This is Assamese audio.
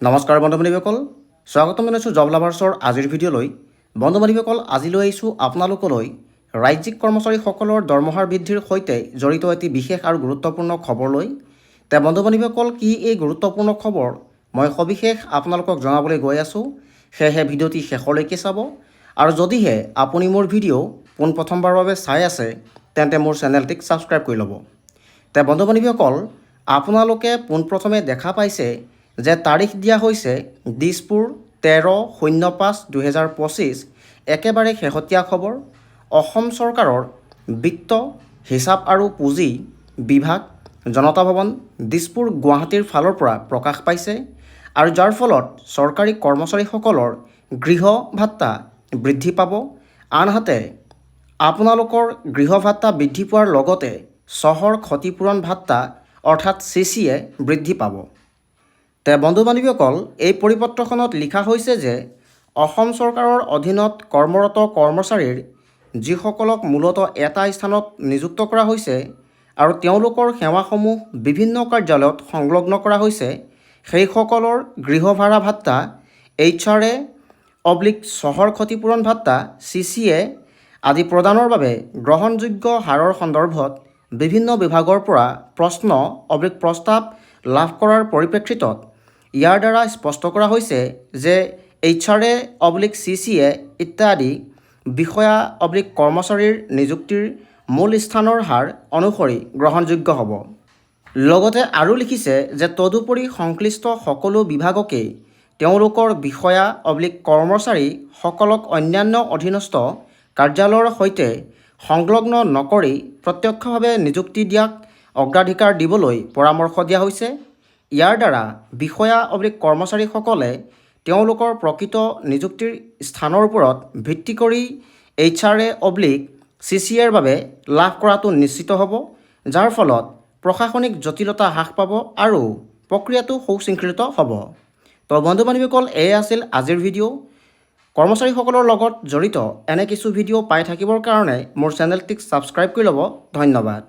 নমস্কাৰ বন্ধু বান্ধৱীসকল, স্বাগতম জনাইছোঁ জব লাভাৰ্ছৰ আজিৰ ভিডিঅ'লৈ। বন্ধু বান্ধৱীসকল, আজি লৈ আহিছোঁ আপোনালোকলৈ ৰাজ্যিক কৰ্মচাৰীসকলৰ দৰমহাৰ বৃদ্ধিৰ সৈতে জড়িত এটি বিশেষ আৰু গুৰুত্বপূৰ্ণ খবৰলৈ। বন্ধু বান্ধৱীসকল, কি এই গুৰুত্বপূৰ্ণ খবৰ মই সবিশেষ আপোনালোকক জনাবলৈ গৈ আছোঁ, সেয়েহে ভিডিঅ'টি শেষলৈকে চাব। আৰু যদিহে আপুনি মোৰ ভিডিঅ' পোনপ্ৰথমবাৰৰ বাবে চাই আছে, তেন্তে মোৰ চেনেলটিক ছাবস্ক্ৰাইব কৰি ল'ব। বন্ধু বান্ধৱীসকল, আপোনালোকে পোনপ্ৰথমে দেখা পাইছে যে তাৰিখ দিয়া হৈছে দিছপুৰ 13/05/2025। একেবাৰে শেহতীয়া খবৰ। অসম চৰকাৰৰ বিত্ত, হিচাপ আৰু পুঁজি বিভাগ, জনতা ভৱন, দিছপুৰ, গুৱাহাটীৰ ফালৰ পৰা প্ৰকাশ পাইছে। আৰু যাৰ ফলত চৰকাৰী কৰ্মচাৰীসকলৰ গৃহ ভাত্তা বৃদ্ধি পাব। আনহাতে আপোনালোকৰ গৃহ ভাত্তা বৃদ্ধি পোৱাৰ লগতে চহৰ ক্ষতিপূৰণ ভাত্তা অৰ্থাৎ CCA বৃদ্ধি পাব। বন্ধু বান্ধৱীসকল, এই পৰিপত্ৰখনত লিখা হৈছে যে অসম চৰকাৰৰ অধীনত কৰ্মৰত কৰ্মচাৰীৰ যিসকলক মূলতঃ এটা স্থানত নিযুক্ত কৰা হৈছে আৰু তেওঁলোকৰ সেৱাসমূহ বিভিন্ন কাৰ্যালয়ত সংলগ্ন কৰা হৈছে, সেইসকলৰ গৃহ ভাড়া ভাত্তা HRA/চহৰ ক্ষতিপূৰণ ভাত্তা CCA আদি প্ৰদানৰ বাবে গ্ৰহণযোগ্য হাৰৰ সন্দৰ্ভত বিভিন্ন বিভাগৰ পৰা প্ৰশ্ন/প্ৰস্তাৱ লাভ কৰাৰ পৰিপ্ৰেক্ষিতত ইয়াৰ দ্বাৰা স্পষ্ট কৰা হৈছে যে HRA/CCA ইত্যাদি বিষয়া/কৰ্মচাৰীৰ নিযুক্তিৰ মূল স্থানৰ হাৰ অনুসৰি গ্ৰহণযোগ্য হ'ব। লগতে আৰু লিখিছে যে তদুপৰি সংশ্লিষ্ট সকলো বিভাগকেই তেওঁলোকৰ বিষয়া/কৰ্মচাৰীসকলক অন্যান্য অধীনস্থ কাৰ্যালয়ৰ সৈতে সংলগ্ন নকৰি প্ৰত্যক্ষভাৱে নিযুক্তি দিয়াক অগ্ৰাধিকাৰ দিবলৈ পৰামৰ্শ দিয়া হৈছে। ইয়াৰ দ্বাৰা বিষয়া/কৰ্মচাৰীসকলে তেওঁলোকৰ প্ৰকৃত নিযুক্তিৰ স্থানৰ ওপৰত ভিত্তি কৰি HRA/CCAৰ বাবে লাভ কৰাটো নিশ্চিত হ'ব, যাৰ ফলত প্ৰশাসনিক জটিলতা হ্ৰাস পাব আৰু প্ৰক্ৰিয়াটো সুশৃংখলিত হ'ব। বন্ধু বান্ধৱীসকল, এয়ে আছিল আজিৰ ভিডিঅ'। কৰ্মচাৰীসকলৰ লগত জড়িত এনে কিছু ভিডিঅ' পাই থাকিবৰ কাৰণে মোৰ চেনেলটিক ছাবস্ক্ৰাইব কৰি ল'ব। ধন্যবাদ।